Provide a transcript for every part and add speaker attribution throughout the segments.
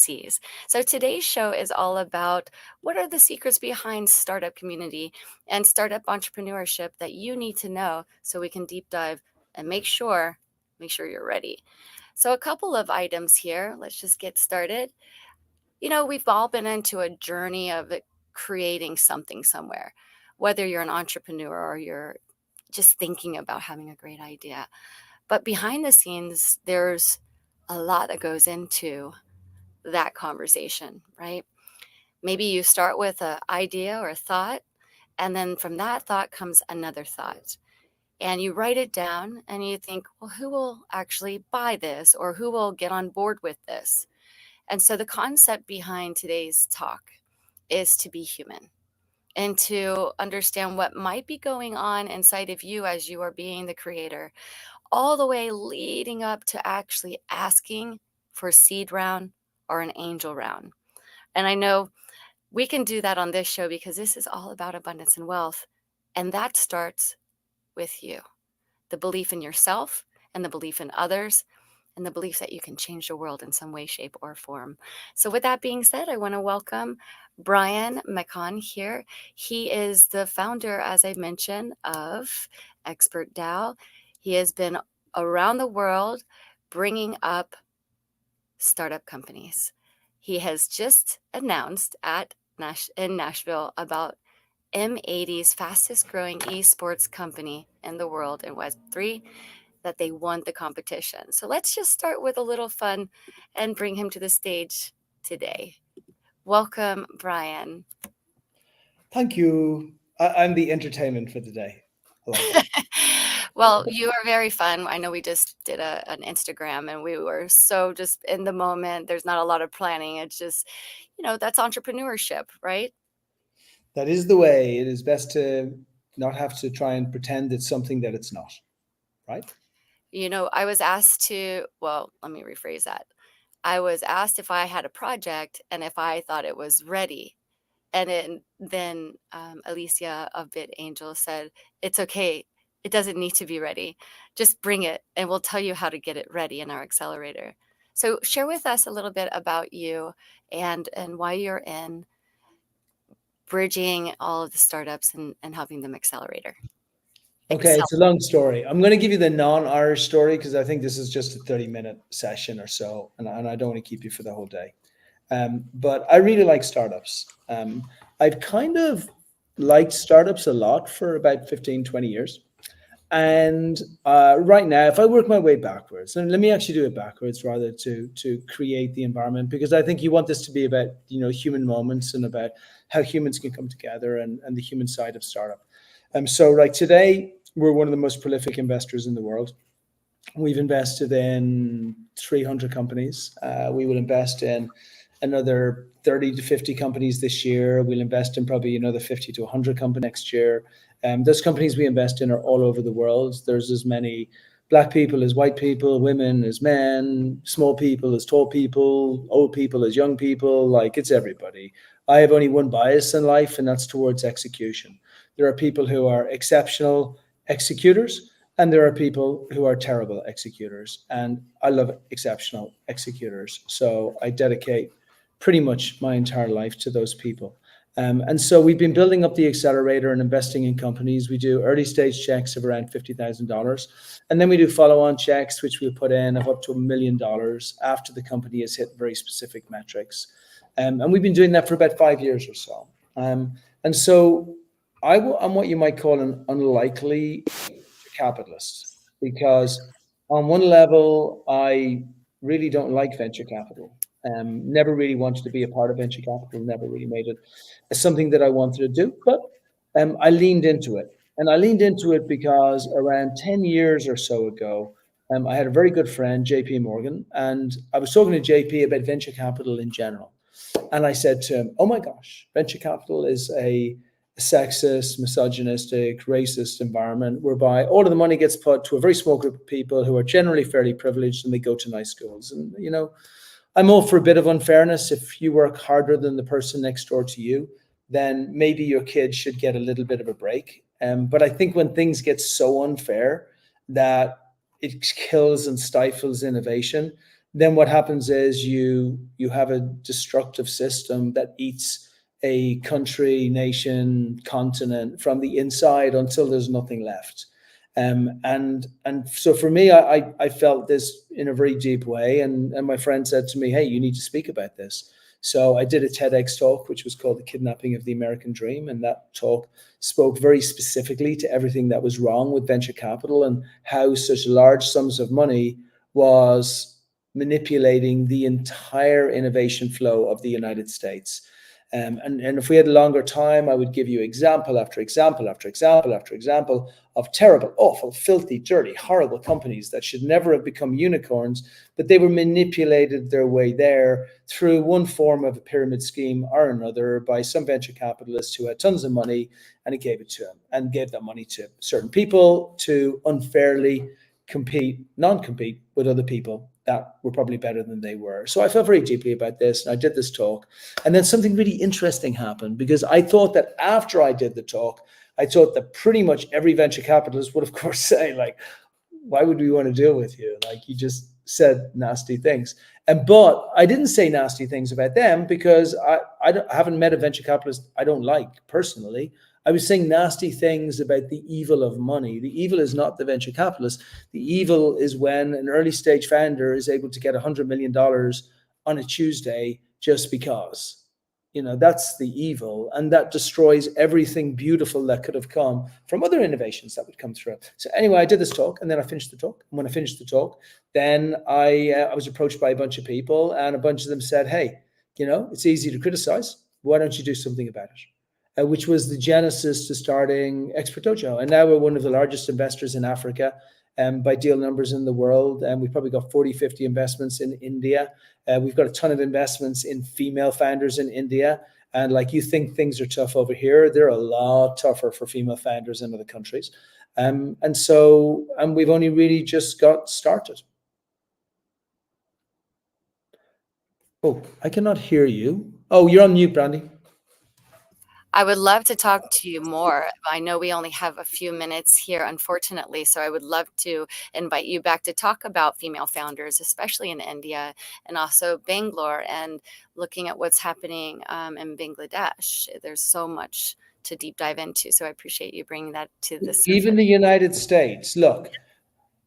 Speaker 1: VCs. So today's show is all about what are the secrets behind startup community and startup entrepreneurship that you need to know so we can deep dive and make sure you're ready. So a couple of items here. Let's just get started. We've all been into a journey of creating something somewhere, whether you're an entrepreneur or you're just thinking about having a great idea. But behind the scenes, there's a lot that goes into that conversation, right? Maybe you start with an idea or a thought, and then from that thought comes another thought. And you write it down and you think, well, who will actually buy this or who will get on board with this? And so the concept behind today's talk is to be human and to understand what might be going on inside of you as you are being the creator, all the way leading up to actually asking for a seed round or an angel round. And I know we can do that on this show because this is all about abundance and wealth. And that starts with you, the belief in yourself and the belief in others and the belief that you can change the world in some way, shape, or form. So with that being said, I want to welcome Brandi Veil here. He is the founder, as I mentioned, of Expert Dojo. He has been around the world bringing up startup companies. He has just announced in Nashville about M80's fastest growing esports company in the world in Web3, that they won the competition. So let's just start with a little fun and bring him to the stage today. Welcome, Brandi.
Speaker 2: Thank you. I'm the entertainment for the day. I like that.
Speaker 1: Well, you are very fun. I know we just did an Instagram and we were so just in the moment. There's not a lot of planning. It's just, that's entrepreneurship, right?
Speaker 2: That is the way. It is best to not have to try and pretend it's something that it's not, right?
Speaker 1: I was asked let me rephrase that. I was asked if I had a project and if I thought it was ready. And then Alicia of BitAngels said, it's okay. It doesn't need to be ready. Just bring it and we'll tell you how to get it ready in our accelerator. So share with us a little bit about you and why you're in bridging all of the startups and helping them accelerator.
Speaker 2: Okay, it's a long story. I'm going to give you the non-Irish story because I think this is just a 30-minute session or so, and I don't want to keep you for the whole day. But I really like startups. I've kind of liked startups a lot for about 15, 20 years. And right now, if I work my way backwards, and let me actually do it backwards rather to create the environment, because I think you want this to be about, human moments and about how humans can come together and the human side of startup. So like today, we're one of the most prolific investors in the world. We've invested in 300 companies. We will invest in another 30 to 50 companies this year. We'll invest in probably another 50 to 100 companies next year. Those companies we invest in are all over the world. There's as many Black people as white people, women as men, small people as tall people, old people as young people, like it's everybody. I have only one bias in life, and that's towards execution. There are people who are exceptional executors, and there are people who are terrible executors. And I love exceptional executors. So I dedicate pretty much my entire life to those people. And so we've been building up the accelerator and investing in companies. We do early stage checks of around $50,000. And then we do follow-on checks, which we put in of up to $1 million after the company has hit very specific metrics. And we've been doing that for about 5 years or so. And so I'm what you might call an unlikely capitalist, because on one level, I really don't like venture capital. Never really wanted to be a part of venture capital, never really made it as something that I wanted to do, but I leaned into it. And I leaned into it because around 10 years or so ago, I had a very good friend, JP Morgan, and I was talking to JP about venture capital in general. And I said to him, oh my gosh, venture capital is a sexist, misogynistic, racist environment whereby all of the money gets put to a very small group of people who are generally fairly privileged and they go to nice schools. And, I'm all for a bit of unfairness. If you work harder than the person next door to you, then maybe your kid should get a little bit of a break. But I think when things get so unfair that it kills and stifles innovation, then what happens is you have a destructive system that eats a country, nation, continent from the inside until there's nothing left. And so for me, I felt this in a very deep way, and my friend said to me, "Hey, you need to speak about this." So I did a TEDx talk, which was called "The Kidnapping of the American Dream," and that talk spoke very specifically to everything that was wrong with venture capital and how such large sums of money was manipulating the entire innovation flow of the United States. And if we had a longer time, I would give you example after example after example after example of terrible, awful, filthy, dirty, horrible companies that should never have become unicorns, but they were manipulated their way there through one form of a pyramid scheme or another by some venture capitalists who had tons of money, and it gave it to them and gave that money to certain people to unfairly non-compete with other people that were probably better than they were. So I felt very deeply about this, and I did this talk. And then something really interesting happened, because I thought that after I did the talk, I thought that pretty much every venture capitalist would, of course, say, like, why would we want to deal with you? Like, you just said nasty things. But I didn't say nasty things about them, because I haven't met a venture capitalist I don't like personally. I was saying nasty things about the evil of money. The evil is not the venture capitalist. The evil is when an early stage founder is able to get $100 million on a Tuesday just because. That's the evil, and that destroys everything beautiful that could have come from other innovations that would come through. So anyway, I did this talk, and then I finished the talk. And when I finished the talk, then I was approached by a bunch of people, and a bunch of them said, "Hey, it's easy to criticize. Why don't you do something about it?" Which was the genesis to starting Expert Dojo. And now we're one of the largest investors in Africa by deal numbers in the world. And we've probably got 40, 50 investments in India. We've got a ton of investments in female founders in India. And like, you think things are tough over here, they're a lot tougher for female founders in other countries. And we've only really just got started. Oh, I cannot hear you. Oh, you're on mute, Brandi.
Speaker 1: I would love to talk to you more. I know we only have a few minutes here, unfortunately, so I would love to invite you back to talk about female founders, especially in India, and also Bangalore, and looking at what's happening in Bangladesh. There's so much to deep dive into, so I appreciate you bringing that to the surface.
Speaker 2: Even the United States, look,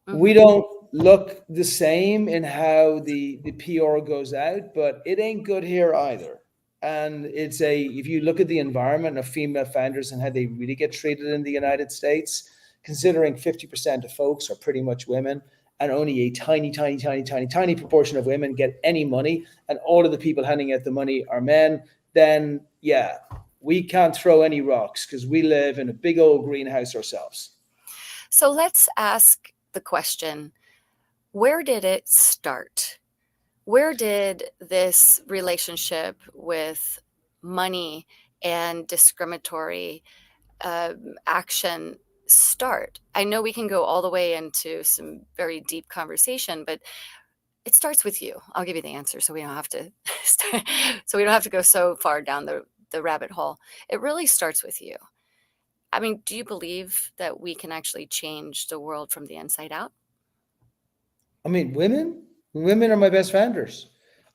Speaker 2: we don't look the same in how the PR goes out, but it ain't good here either. And if you look at the environment of female founders and how they really get treated in the United States, considering 50% of folks are pretty much women, and only a tiny, tiny, tiny, tiny, tiny proportion of women get any money, and all of the people handing out the money are men, then yeah, we can't throw any rocks, because we live in a big old greenhouse ourselves.
Speaker 1: So let's ask the question, where did it start? Where did this relationship with money and discriminatory action start? I know we can go all the way into some very deep conversation, but it starts with you. I'll give you the answer, so we don't have to go so far down the rabbit hole. It really starts with you. I mean, do you believe that we can actually change the world from the inside out?
Speaker 2: I mean, women are my best founders.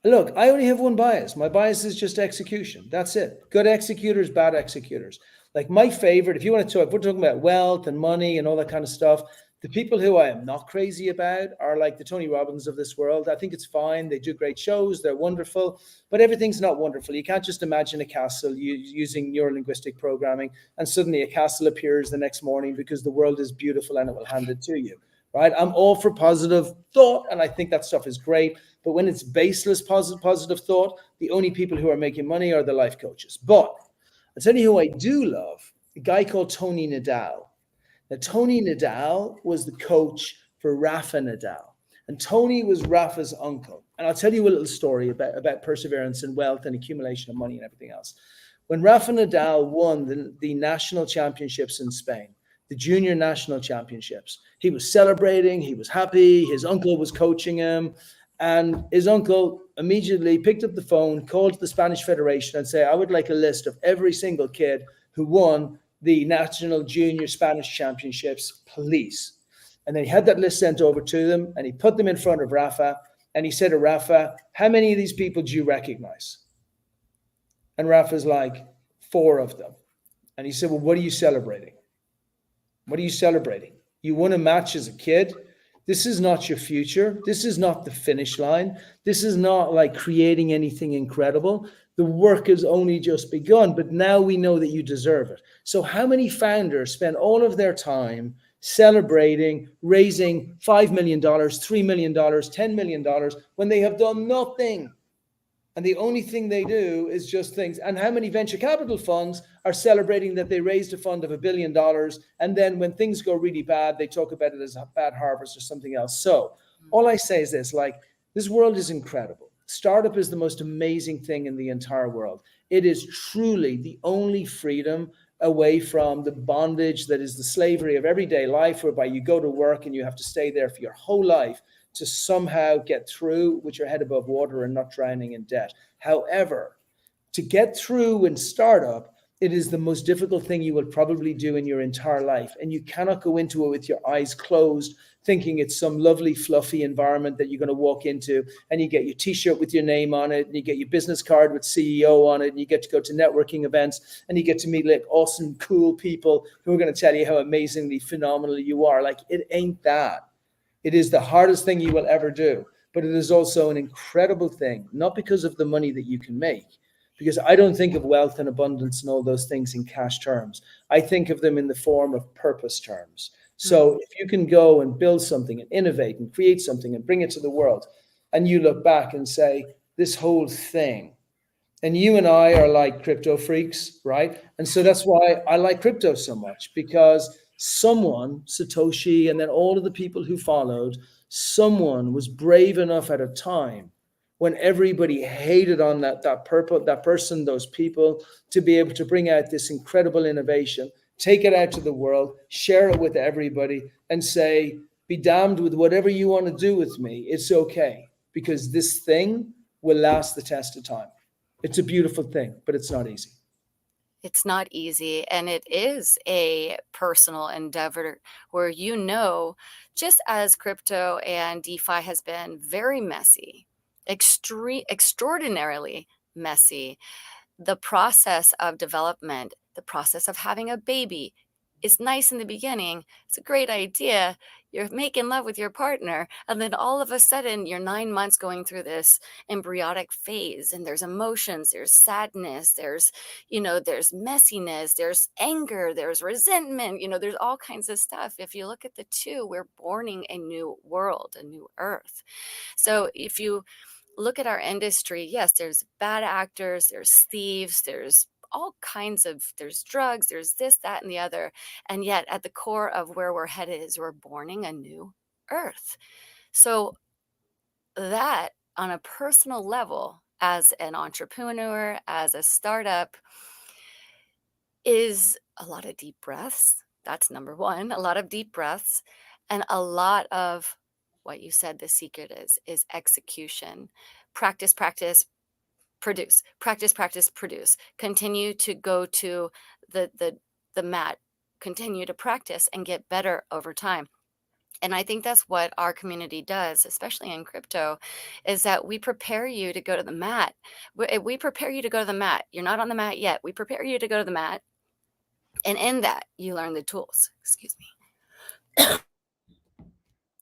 Speaker 2: Look, I only have one bias. My bias is just execution. That's it. Good executors, bad executors. Like, my favorite, if you want to talk, if we're talking about wealth and money and all that kind of stuff, the people who I am not crazy about are like the Tony Robbins of this world. I think it's fine. They do great shows. They're wonderful, but everything's not wonderful. You can't just imagine a castle using neurolinguistic programming and suddenly a castle appears the next morning because the world is beautiful and it will hand it to you. Right? I'm all for positive thought, and I think that stuff is great. But when it's baseless positive thought, the only people who are making money are the life coaches. But I'll tell you who I do love, a guy called Tony Nadal. Now, Tony Nadal was the coach for Rafa Nadal. And Tony was Rafa's uncle. And I'll tell you a little story about perseverance and wealth and accumulation of money and everything else. When Rafa Nadal won the national championships in Spain, the junior national championships, he was celebrating, he was happy, his uncle was coaching him, and his uncle immediately picked up the phone, called the Spanish Federation and said, "I would like a list of every single kid who won the national junior Spanish championships, please." And then he had that list sent over to them, and he put them in front of Rafa, And he said to Rafa, how many of these people do you recognize? And Rafa's like, 4 of them. And he said, well, what are you celebrating? What are you celebrating? You won a match as a kid. This is not your future. This is not the finish line. This is not like creating anything incredible. The work has only just begun, but now we know that you deserve it. So how many founders spend all of their time celebrating, raising $5 million, $3 million, $10 million when they have done nothing? And the only thing they do is just things. And how many venture capital funds are celebrating that they raised a fund of $1 billion, and then when things go really bad, they talk about it as a bad harvest or something else. So all I say is this, like, this world is incredible. Startup is the most amazing thing in the entire world. It is truly the only freedom away from the bondage that is the slavery of everyday life, whereby you go to work and you have to stay there for your whole life to somehow get through with your head above water and not drowning in debt. However, to get through in startup, it is the most difficult thing you will probably do in your entire life. And you cannot go into it with your eyes closed, thinking it's some lovely, fluffy environment that you're going to walk into, and you get your t-shirt with your name on it, and you get your business card with CEO on it, and you get to go to networking events, and you get to meet like awesome, cool people who are going to tell you how amazingly phenomenal you are. Like, it ain't that. It is the hardest thing you will ever do, but it is also an incredible thing, not because of the money that you can make, because I don't think of wealth and abundance and all those things in cash terms. I think of them in the form of purpose terms. So if you can go and build something and innovate and create something and bring it to the world, and you look back and say, this whole thing, and you and I are like crypto freaks, right? And so that's why I like crypto so much, because someone, Satoshi, and then all of the people who followed, someone was brave enough at a time when everybody hated on that person, those people, to be able to bring out this incredible innovation, take it out to the world, share it with everybody, and say, be damned with whatever you want to do with me. It's okay, because this thing will last the test of time. It's a beautiful thing, but it's not easy.
Speaker 1: It's not easy, and it is a personal endeavor where, just as crypto and DeFi has been very messy, extraordinarily messy, the process of development, the process of having a baby is nice in the beginning. It's a great idea. You're making love with your partner, and then all of a sudden you're 9 months going through this embryonic phase, and there's emotions, there's sadness, there's messiness, there's anger, there's resentment, there's all kinds of stuff. If you look at the two, we're borning a new world, a new earth. So if you look at our industry, yes, there's bad actors, there's thieves, there's all kinds of, there's drugs, there's this, that, and the other. And yet at the core of where we're headed is we're borning a new earth. So that, on a personal level, as an entrepreneur, as a startup, is a lot of deep breaths. That's number one, a lot of deep breaths, and a lot of what you said the secret is execution. Practice, practice, produce. Practice, practice, produce. Continue to go to the mat. Continue to practice and get better over time. And I think that's what our community does, especially in crypto, is that we prepare you to go to the mat. We prepare you to go to the mat. You're not on the mat yet. We prepare you to go to the mat. And in that, you learn the tools. Excuse me.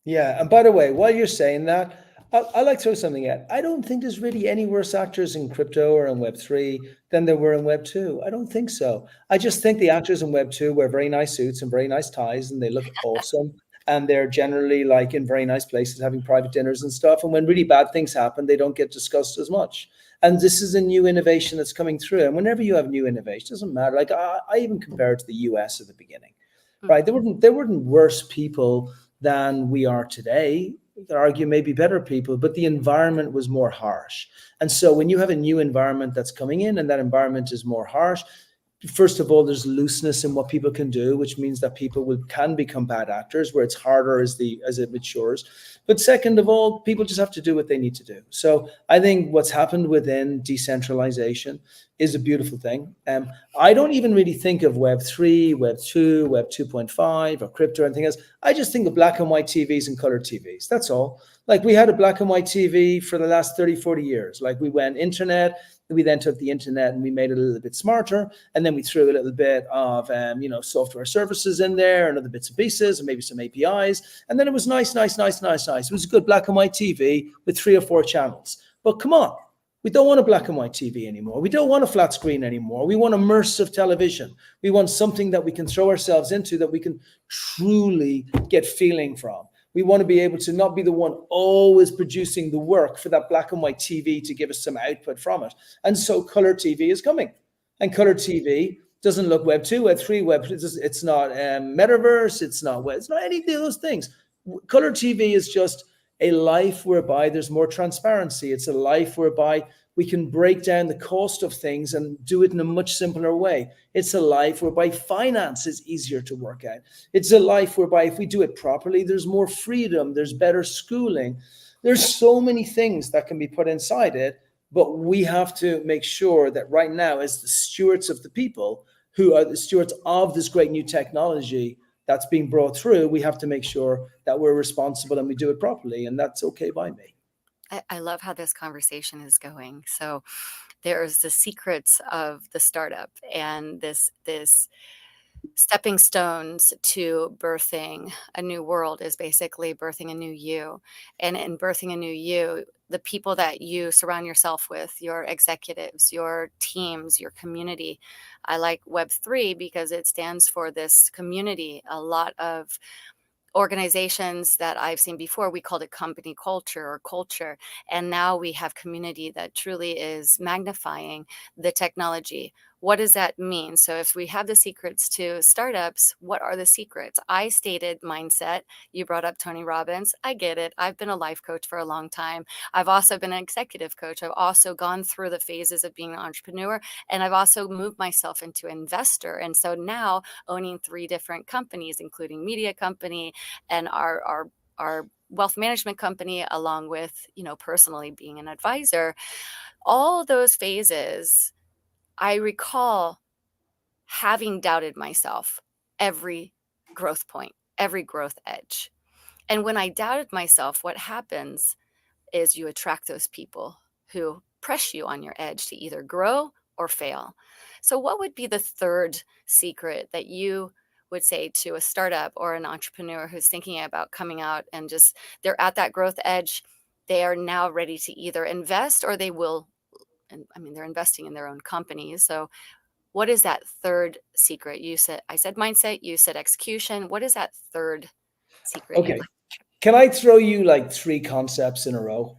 Speaker 2: Yeah. And by the way, while you're saying that, I like to throw something at. I don't think there's really any worse actors in crypto or in Web3 than there were in Web2. I don't think so. I just think the actors in Web2 wear very nice suits and very nice ties, and they look awesome. And they're generally like in very nice places having private dinners and stuff. And when really bad things happen, they don't get discussed as much. And this is a new innovation that's coming through. And whenever you have new innovation, it doesn't matter. Like I even compare it to the US at the beginning, right? There weren't worse people than we are today. You could argue maybe better people, but the environment was more harsh. And so when you have a new environment that's coming in and that environment is more harsh, first of all, there's looseness in what people can do, which means that can become bad actors, where it's harder as it matures. But second of all, people just have to do what they need to do. So I think what's happened within decentralization is a beautiful thing. I don't even really think of Web3, Web2, Web 2.5, or crypto or anything else. I just think of black and white TVs and color TVs. That's all. Like, we had a black and white TV for the last 30, 40 years. Like, we went internet. We then took the internet and we made it a little bit smarter. And then we threw a little bit of, software services in there and other bits and pieces and maybe some APIs. And then it was nice. It was a good black and white TV with 3 or 4 channels. But come on, we don't want a black and white TV anymore. We don't want a flat screen anymore. We want immersive television. We want something that we can throw ourselves into, that we can truly get feeling from. We want to be able to not be the one always producing the work for that black and white TV to give us some output from it. And so color TV is coming. And color TV doesn't look Web 2, Web 3, it's not metaverse, it's not any of those things. Color TV is just a life whereby there's more transparency. It's a life whereby we can break down the cost of things and do it in a much simpler way. It's a life whereby finance is easier to work out. It's a life whereby if we do it properly, there's more freedom, there's better schooling. There's so many things that can be put inside it, but we have to make sure that right now, as the stewards of the people, who are the stewards of this great new technology that's being brought through, we have to make sure that we're responsible and we do it properly, and that's okay by me.
Speaker 1: I love how this conversation is going. So there's the secrets of the startup and this stepping stones to birthing a new world is basically birthing a new you. And in birthing a new you, the people that you surround yourself with, your executives, your teams, your community. I like Web3 because it stands for this community. A lot of organizations that I've seen before, we called it company culture or culture. And now we have community that truly is magnifying the technology. What does that mean? So if we have the secrets to startups, what are the secrets? I stated mindset. You brought up Tony Robbins. I get it. I've been a life coach for a long time. I've also been an executive coach. I've also gone through the phases of being an entrepreneur, and I've also moved myself into investor. And so now owning 3 different companies, including media company and our wealth management company, along with, personally being an advisor, all those phases, I recall having doubted myself every growth point, every growth edge. And when I doubted myself, what happens is you attract those people who press you on your edge to either grow or fail. So what would be the third secret that you would say to a startup or an entrepreneur who's thinking about coming out and just they're at that growth edge? They are now ready to either invest or they will. And I mean, they're investing in their own companies. So what is that third secret? I said mindset, you said execution. What is that third secret you'd
Speaker 2: Okay.
Speaker 1: like to share?
Speaker 2: Can I throw you like 3 concepts in a row,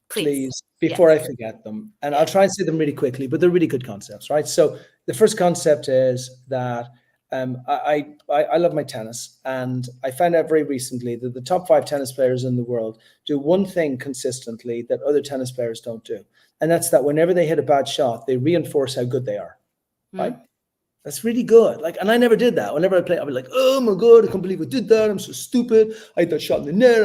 Speaker 1: Please.
Speaker 2: before
Speaker 1: Yes.
Speaker 2: I forget them? And
Speaker 1: Yes.
Speaker 2: I'll try and say them really quickly, but they're really good concepts, right? So the first concept is that I love my tennis, and I found out very recently that the top 5 tennis players in the world do one thing consistently that other tennis players don't do. And that's that whenever they hit a bad shot, they reinforce how good they are, right? That's really good. Like, and I never did that. Whenever I play, I'd be like, oh my God, I can't believe I did that. I'm so stupid. I hit that shot in the net.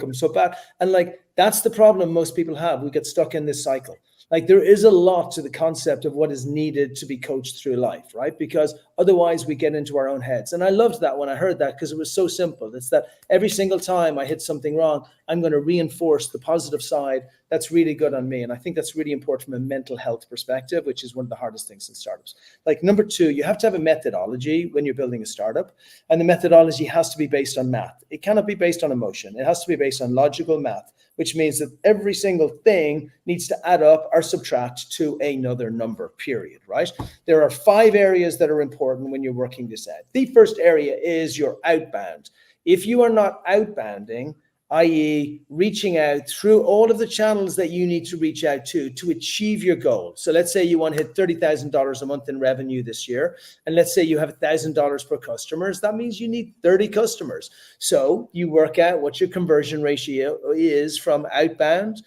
Speaker 2: I'm so bad. And like, that's the problem most people have. We get stuck in this cycle. Like, there is a lot to the concept of what is needed to be coached through life, right? Because otherwise we get into our own heads. And I loved that when I heard that, because it was so simple. It's that every single time I hit something wrong, I'm going to reinforce the positive side that's really good on me. And I think that's really important from a mental health perspective, which is one of the hardest things in startups. Like, number 2, you have to have a methodology when you're building a startup. And the methodology has to be based on math. It cannot be based on emotion. It has to be based on logical math, which means that every single thing needs to add up or subtract to another number, period, right? There are 5 areas that are important when you're working this out. The first area is your outbound. If you are not outbounding, i.e. reaching out through all of the channels that you need to reach out to achieve your goal. So let's say you want to hit $30,000 a month in revenue this year, and let's say you have $1,000 per customers. That means you need 30 customers. So you work out what your conversion ratio is from outbound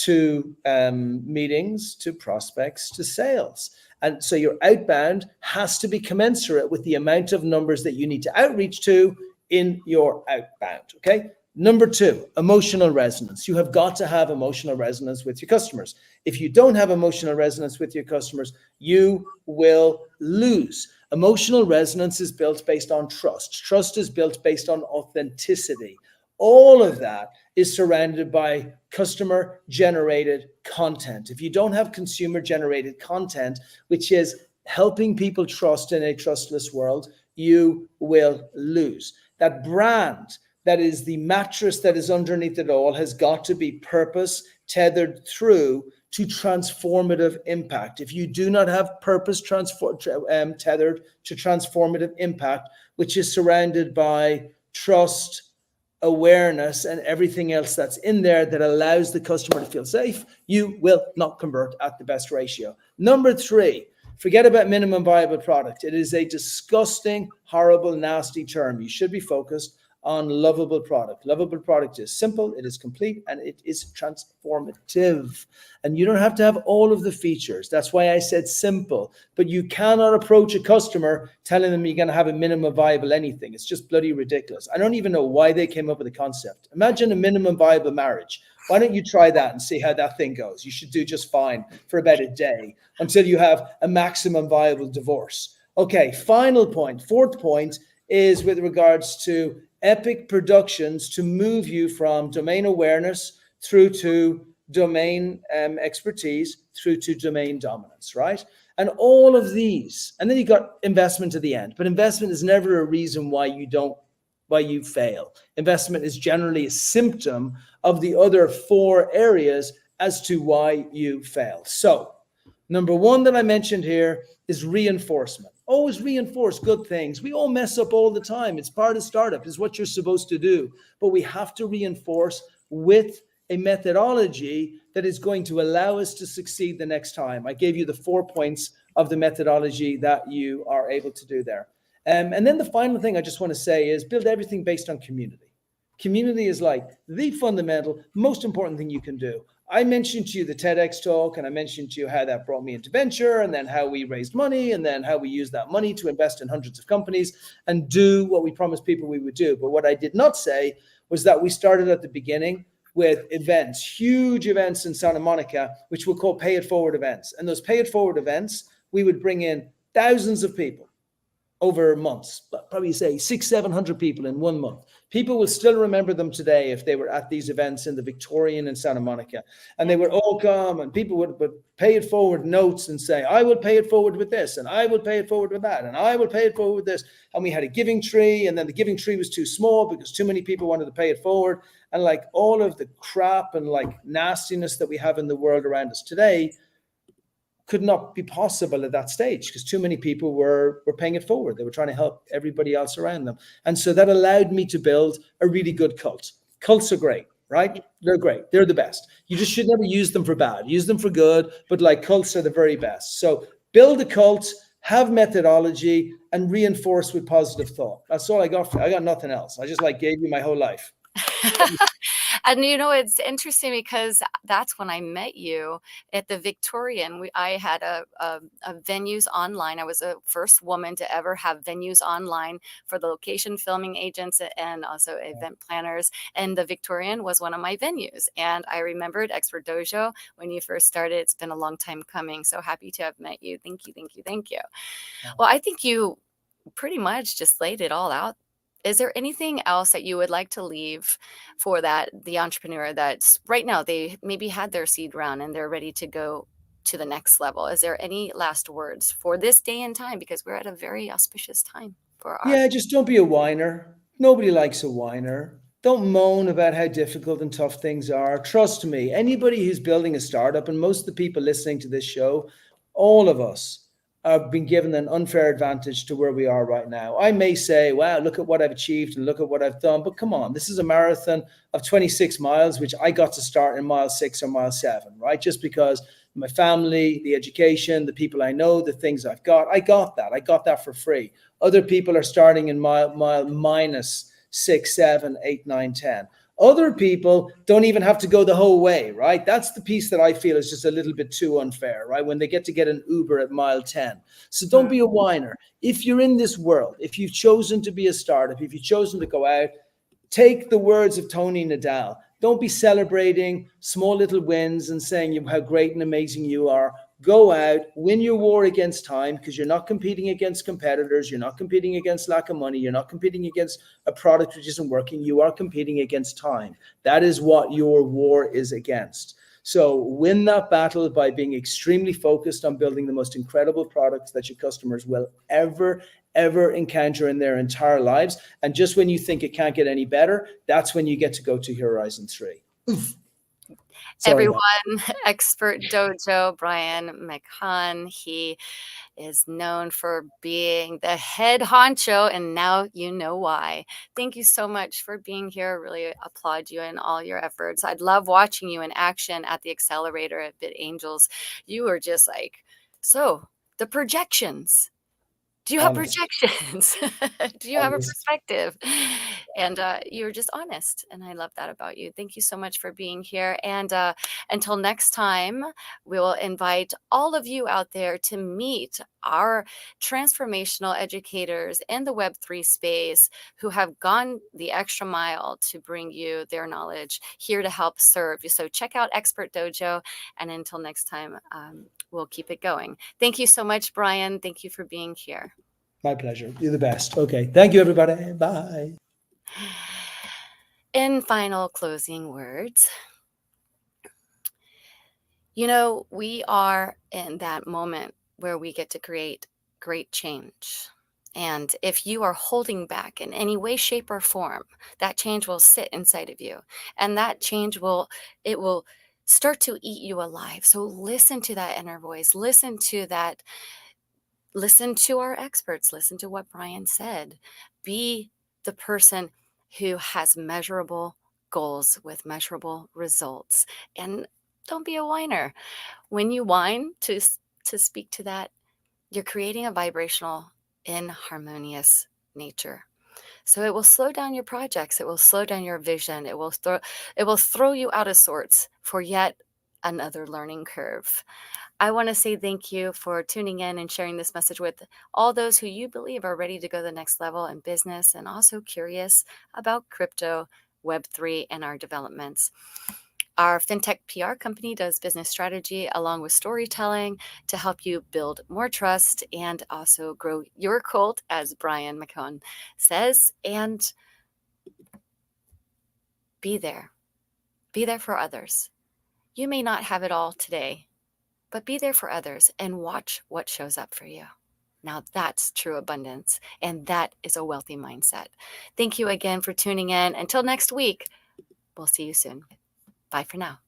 Speaker 2: to meetings, to prospects, to sales. And so your outbound has to be commensurate with the amount of numbers that you need to outreach to in your outbound, okay? Number two, emotional resonance. You have got to have emotional resonance with your customers. If you don't have emotional resonance with your customers, you will lose. Emotional resonance is built based on trust. Trust is built based on authenticity. All of that is surrounded by customer generated content. If you don't have consumer generated content, which is helping people trust in a trustless world, you will lose. That brand that is the mattress that is underneath it all has got to be purpose tethered through to transformative impact. If you do not have purpose tethered to transformative impact, which is surrounded by trust, awareness, and everything else that's in there that allows the customer to feel safe, you will not convert at the best ratio. Number three, forget about minimum viable product. It is a disgusting, horrible, nasty term. You should be focused on lovable product. Lovable product is simple, it is complete, and it is transformative. And you don't have to have all of the features. That's why I said simple. But you cannot approach a customer telling them you're going to have a minimum viable anything. It's just bloody ridiculous. I don't even know why they came up with the concept. Imagine a minimum viable marriage. Why don't you try that and see how that thing goes? You should do just fine for about a day until you have a maximum viable divorce. Okay, final point. Fourth point is with regards to epic productions to move you from domain awareness through to domain expertise through to domain dominance, right? And all of these, and then you got investment at the end, but investment is never a reason why you fail. Investment is generally a symptom of the other four areas as to why you fail. So number one that I mentioned here is reinforcement. Always reinforce good things. We all mess up all the time. It's part of startup. It's what you're supposed to do. But we have to reinforce with a methodology that is going to allow us to succeed the next time. I gave you the 4 points of the methodology that you are able to do there. And then the final thing I just want to say is build everything based on community. Community is like the fundamental, most important thing you can do. I mentioned to you the TEDx talk, and I mentioned to you how that brought me into venture, and then how we raised money, and then how we used that money to invest in hundreds of companies and do what we promised people we would do. But what I did not say was that we started at the beginning with events, huge events in Santa Monica, which we'll call pay it forward events. And those pay it forward events, we would bring in thousands of people over months, but probably say 600-700 people in 1 month. People will still remember them today if they were at these events in the Victorian in Santa Monica. And they would all come, and people would pay it forward notes and say, I will pay it forward with this, and I will pay it forward with that, and I will pay it forward with this. And we had a giving tree, and then the giving tree was too small because too many people wanted to pay it forward. And like all of the crap and like nastiness that we have in the world around us today could not be possible at that stage because too many people were paying it forward. They were trying to help everybody else around them. And so that allowed me to build a really good cult. Cults are great, right? They're great. They're the best. You just should never use them for bad. Use them for good, but like cults are the very best. So build a cult, have methodology, and reinforce with positive thought. That's all I got. I got nothing else. I just like gave you my whole life.
Speaker 1: And you know, it's interesting because that's when I met you at the Victorian. I had a venues online. I was the first woman to ever have venues online for the location filming agents and also event planners. And the Victorian was one of my venues. And I remembered Expert Dojo when you first started. It's been a long time coming. So happy to have met you. Thank you, thank you, thank you. Well, I think you pretty much just laid it all out. Is there anything else that you would like to leave for the entrepreneur that's right now, they maybe had their seed round and they're ready to go to the next level? Is there any last words for this day and time? Because we're at a very auspicious time for our.
Speaker 2: Yeah, just don't be a whiner. Nobody likes a whiner. Don't moan about how difficult and tough things are. Trust me, anybody who's building a startup, and most of the people listening to this show, all of us have been given an unfair advantage to where we are right now. I may say, wow, look at what I've achieved and look at what I've done. But come on, this is a marathon of 26 miles, which I got to start in mile 6 or mile 7, right? Just because my family, the education, the people I know, the things I've got, I got that. I got that for free. Other people are starting in mile minus 6, 7, 8, 9, 10. Other people don't even have to go the whole way, right? That's the piece that I feel is just a little bit too unfair, right? When they get to get an Uber at mile 10. So don't be a whiner. If you're in this world, if you've chosen to be a startup, if you've chosen to go out, take the words of Tony Nadal. Don't be celebrating small little wins and saying how great and amazing you are. Go out, win your war against time, because you're not competing against competitors. You're not competing against lack of money. You're not competing against a product which isn't working. You are competing against time. That is what your war is against. So win that battle by being extremely focused on building the most incredible products that your customers will ever encounter in their entire lives. And just when you think it can't get any better, that's when you get to go to Horizon 3. Oof. Sorry,
Speaker 1: Everyone, Expert Dojo, Brandi Veil, he is known for being the head honcho, and now you know why. Thank you so much for being here. Really applaud you in all your efforts. I'd love watching you in action at the accelerator at BitAngels. You were just like, so the projections. Do you have
Speaker 2: honest,
Speaker 1: projections? Do you have a
Speaker 2: honest.
Speaker 1: perspective? And you're just honest. And I love that about you. Thank you so much for being here. And until next time, we will invite all of you out there to meet our transformational educators in the Web3 space who have gone the extra mile to bring you their knowledge here to help serve you. So check out Expert Dojo. And until next time, we'll keep it going. Thank you so much, Brian. Thank you for being here.
Speaker 2: My pleasure. You're the best. Okay. Thank you, everybody. Bye.
Speaker 1: In final closing words, you know, we are in that moment where we get to create great change. And if you are holding back in any way, shape, or form, that change will sit inside of you. And that change will start to eat you alive. So listen to that inner voice. Listen to that. Listen to our experts. Listen to what Brian said. Be the person who has measurable goals with measurable results. And don't be a whiner. When you whine to speak to that, you're creating a vibrational, inharmonious nature. So it will slow down your projects. It will slow down your vision. It will throw you out of sorts for yet another learning curve. I want to say thank you for tuning in and sharing this message with all those who you believe are ready to go to the next level in business and also curious about crypto, Web3, and our developments. Our fintech PR company does business strategy along with storytelling to help you build more trust and also grow your cult, as Brandi Veil says, and be there. Be there for others. You may not have it all today, but be there for others and watch what shows up for you. Now that's true abundance, and that is a wealthy mindset. Thank you again for tuning in. Until next week, we'll see you soon. Bye for now.